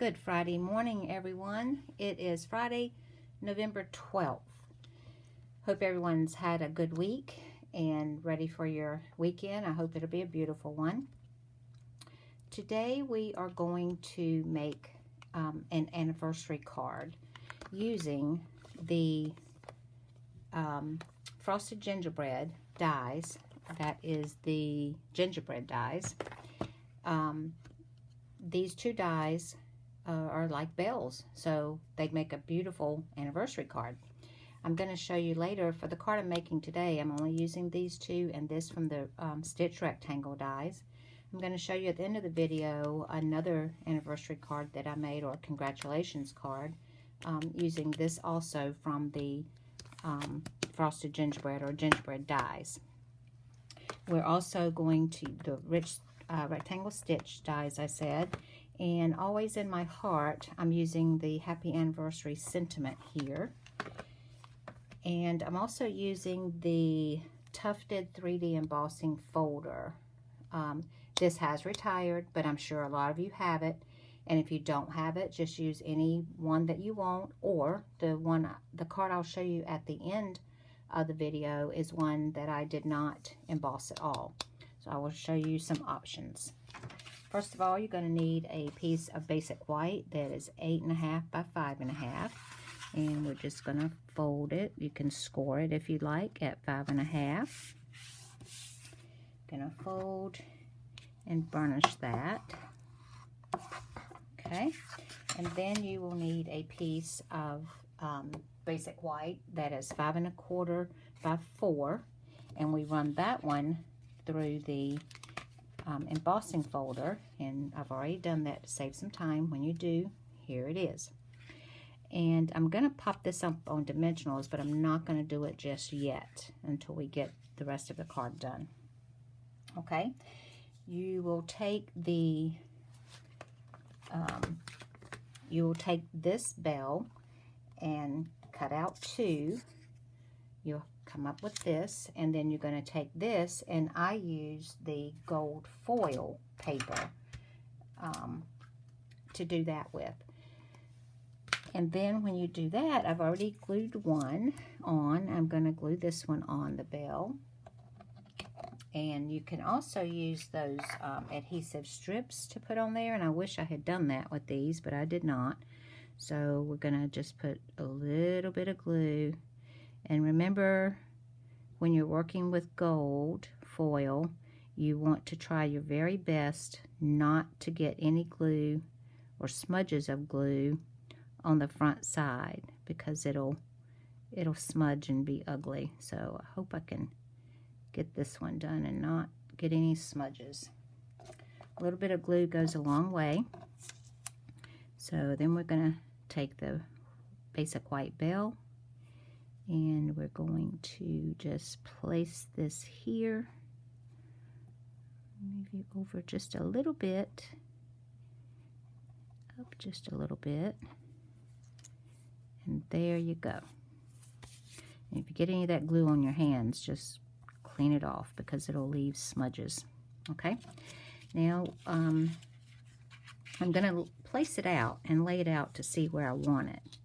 Good Friday morning, everyone. It is Friday, November 12th. Hope everyone's had a good week and ready for your weekend. I hope it'll be a beautiful one. Today we are going to make an anniversary card using the frosted gingerbread dies. That is the gingerbread dies. These two dies are like bells, so they make a beautiful anniversary card. I'm going to show you later. For the card I'm making today, I'm only using these two and this from the stitch rectangle dies. I'm going to show you at the end of the video another anniversary card that I made, or congratulations card, using this also from the frosted gingerbread or gingerbread dies. We're also going to the rich rectangle stitch dies, I said, and always in my heart I'm using the happy anniversary sentiment here, and I'm also using the tufted 3D embossing folder. This has retired, but I'm sure a lot of you have it, and if you don't have it, just use any one that you want, or the card I'll show you at the end of the video is one that I did not emboss at all. So I will show you some options. First of all, you're going to need a piece of basic white that is 8.5 by 5.5, and we're just going to fold it. You can score it if you like at 5.5. Gonna fold and burnish that. Okay, and then you will need a piece of basic white that is 5.25 by 4, and we run that one through the embossing folder, and I've already done that to save some time. When you do, here it is. And I'm going to pop this up on dimensionals, but I'm not going to do it just yet until we get the rest of the card done. Okay, you will take the this bell and cut out 2. You'll come up with this, and then you're going to take this, and I use the gold foil paper to do that with. And then when you do that, I've already glued one on. I'm going to glue this one on the bell. And you can also use those adhesive strips to put on there, and I wish I had done that with these, but I did not. So we're going to just put a little bit of glue. And remember, when you're working with gold foil, you want to try your very best not to get any glue or smudges of glue on the front side, because it'll smudge and be ugly. So I hope I can get this one done and not get any smudges. A little bit of glue goes a long way. So then we're going to take the basic white bell, and we're going to just place this here. Move you over just a little bit, up just a little bit, and there you go. And if you get any of that glue on your hands, just clean it off, because it'll leave smudges. Okay, now I'm going to place it out and lay it out to see where I want it.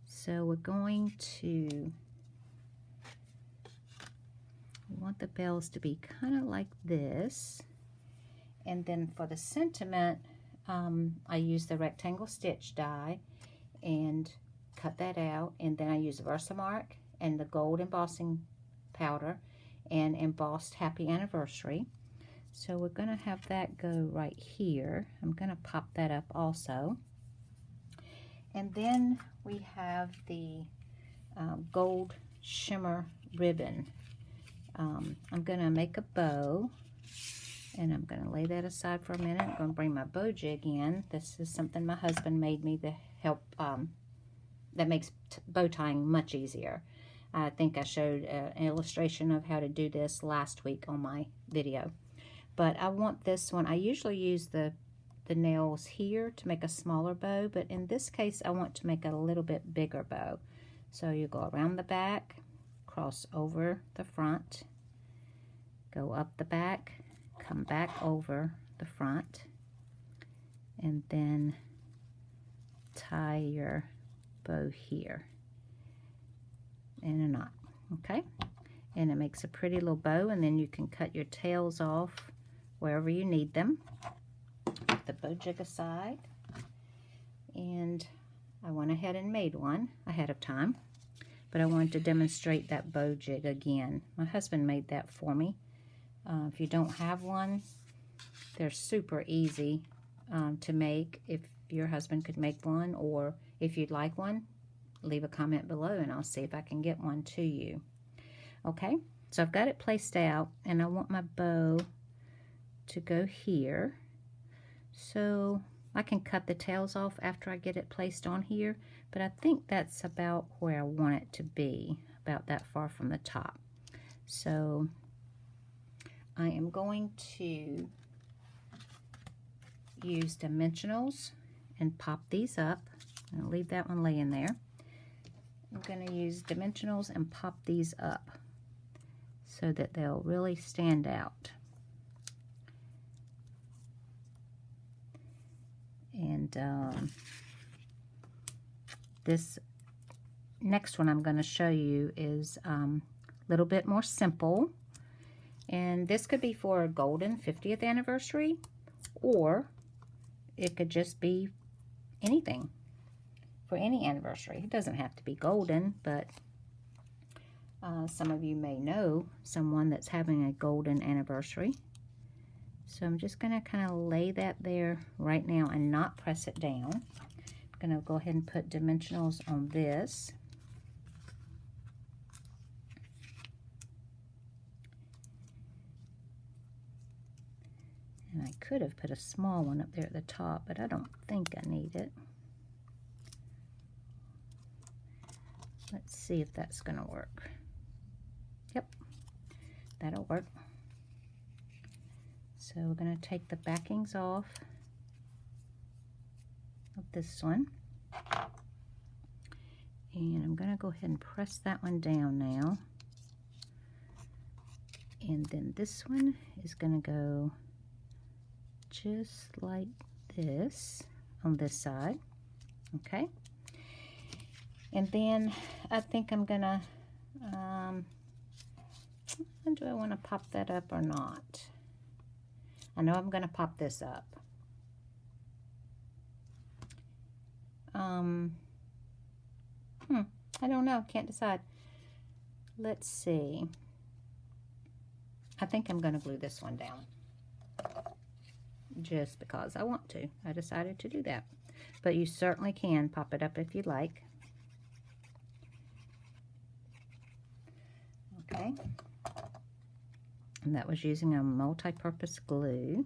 So we're going to, we want the bells to be kind of like this. And then for the sentiment, I use the rectangle stitch die and cut that out, and then I use Versamark and the gold embossing powder and embossed happy anniversary. So we're going to have that go right here. I'm going to pop that up also. And then we have the gold shimmer ribbon. I'm going to make a bow, and I'm going to lay that aside for a minute. I'm going to bring my bow jig in. This is something my husband made me to help, that makes bow tying much easier. I think I showed an illustration of how to do this last week on my video. But I want this one, I usually use the nails here to make a smaller bow, but in this case I want to make a little bit bigger bow. So you go around the back, cross over the front, go up the back, come back over the front, and then tie your bow here in a knot, okay? And it makes a pretty little bow, and then you can cut your tails off wherever you need them. Put the bow jig aside, and I went ahead and made one ahead of time, but I wanted to demonstrate that bow jig again. My husband made that for me. If you don't have one, they're super easy to make. If your husband could make one, or if you'd like one, leave a comment below and I'll see if I can get one to you. Okay, so I've got it placed out, and I want my bow to go here. So I can cut the tails off after I get it placed on here, but I think that's about where I want it to be, about that far from the top. So I am going to use dimensionals and pop these up. I'll leave that one laying there. I'm going to use dimensionals and pop these up so that they'll really stand out. And this next one I'm going to show you is a little bit more simple. And this could be for a golden 50th anniversary, or it could just be anything for any anniversary. It doesn't have to be golden, but some of you may know someone that's having a golden anniversary. So I'm just going to kind of lay that there right now and not press it down. I'm going to go ahead and put dimensionals on this. And I could have put a small one up there at the top, but I don't think I need it. Let's see if that's going to work. Yep, that'll work. So we're going to take the backings off of this one. And I'm going to go ahead and press that one down now. And then this one is going to go just like this on this side. Okay. And then I think I'm going to, do I want to pop that up or not? I know I'm going to pop this up. I don't know. Can't decide. Let's see. I think I'm going to glue this one down. Just because I want to. I decided to do that. But you certainly can pop it up if you like. Okay. And that was using a multi-purpose glue.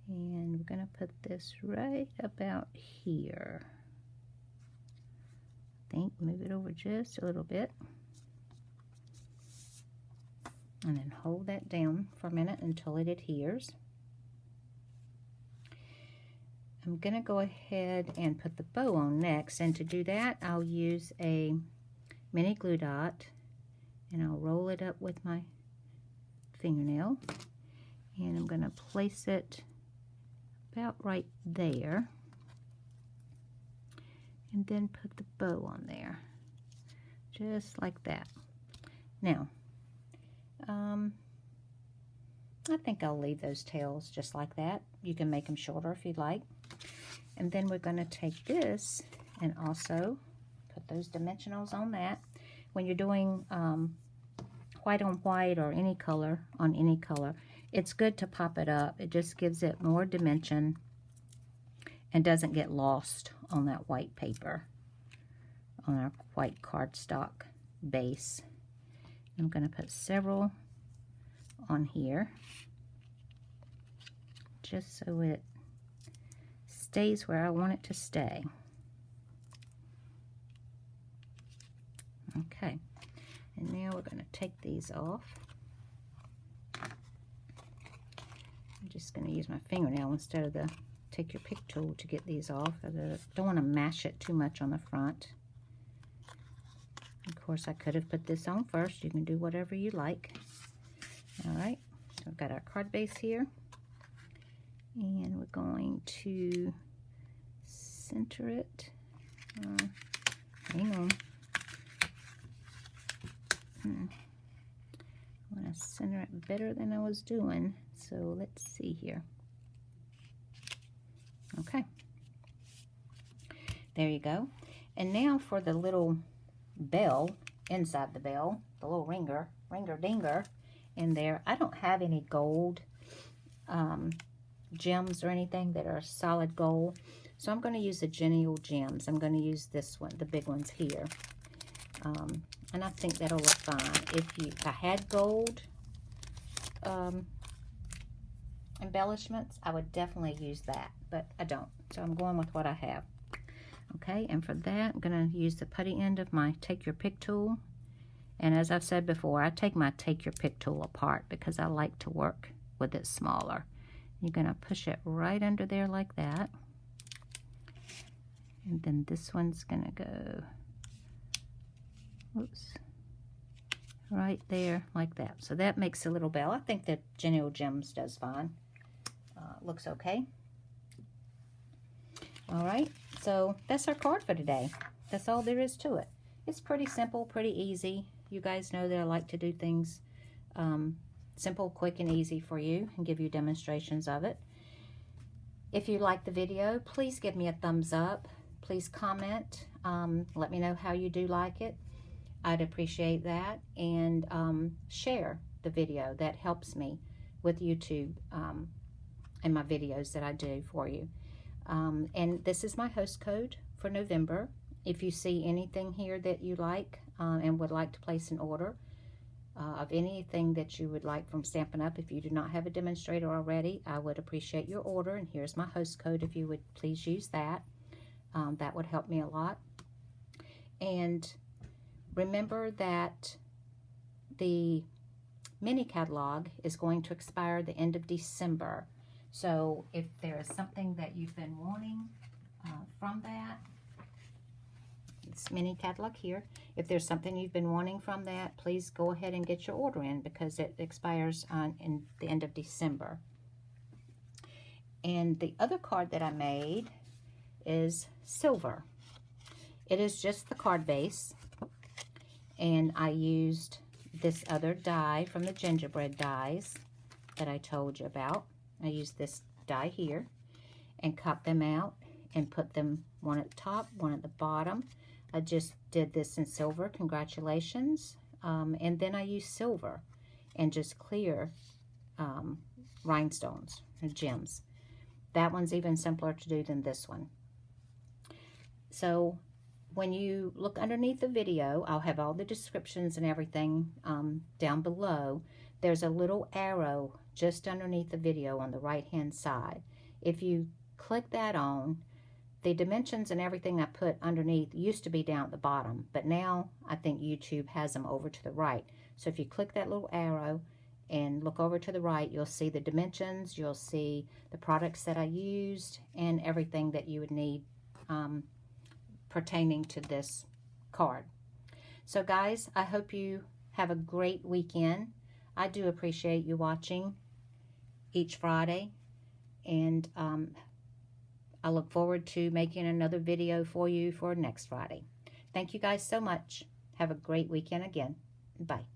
And we're going to put this right about here. I think move it over just a little bit. And then hold that down for a minute until it adheres. I'm going to go ahead and put the bow on next. And to do that, I'll use a mini glue dot. And I'll roll it up with my fingernail, and I'm going to place it about right there, and then put the bow on there just like that. Now I think I'll leave those tails just like that. You can make them shorter if you'd like. And then we're going to take this and also put those dimensionals on that. When you're doing white on white or any color on any color, it's good to pop it up. It just gives it more dimension and doesn't get lost on that white paper, on our white cardstock base. I'm going to put several on here just so it stays where I want it to stay. Okay. And now we're going to take these off. I'm just going to use my fingernail instead of the take your pick tool to get these off. I don't want to mash it too much on the front. Of course, I could have put this on first. You can do whatever you like. All right, so I've got our card base here. And we're going to center it. Hang on. I want to center it better than I was doing. So let's see here. Okay. There you go. And now for the little bell inside the bell, the little ringer-dinger in there. I don't have any gold gems or anything that are solid gold. So I'm going to use the Genial Gems. I'm going to use this one, the big ones here. And I think that'll look fine. If I had gold embellishments, I would definitely use that, but I don't. So I'm going with what I have. Okay, and for that, I'm going to use the putty end of my Take Your Pick tool. And as I've said before, I take my Take Your Pick tool apart because I like to work with it smaller. You're going to push it right under there like that. And then this one's going to go, whoops, right there like that. So that makes a little bell. I think that Genial Gems does fine. Looks okay. All right, so that's our card for today. That's all there is to it. It's pretty simple, pretty easy. You guys know that I like to do things simple, quick, and easy for you and give you demonstrations of it. If you like the video, please give me a thumbs up. Please comment. Let me know how you do like it. I'd appreciate that. And share the video. That helps me with YouTube and my videos that I do for you. And this is my host code for November. If you see anything here that you like and would like to place an order of anything that you would like from Stampin' Up, if you do not have a demonstrator already, I would appreciate your order. And here's my host code if you would please use that. That would help me a lot. And remember that the mini catalog is going to expire the end of December. So if there is something that you've been wanting from that, this mini catalog here, if there's something you've been wanting from that, please go ahead and get your order in because it expires in the end of December. And the other card that I made is silver. It is just the card base, and I used this other die from the gingerbread dies that I told you about. I used this die here and cut them out and put them one at the top, one at the bottom. I just did this in silver, congratulations. And then I used silver and just clear rhinestones or gems. That one's even simpler to do than this one. So when you look underneath the video, I'll have all the descriptions and everything down below. There's a little arrow just underneath the video on the right hand side. If you click that on, the dimensions and everything I put underneath used to be down at the bottom, but now I think YouTube has them over to the right. So if you click that little arrow and look over to the right, you'll see the dimensions, you'll see the products that I used, and everything that you would need pertaining to this card. So guys, I hope you have a great weekend. I do appreciate you watching each Friday, and I look forward to making another video for you for next Friday. Thank you guys so much. Have a great weekend again. Bye.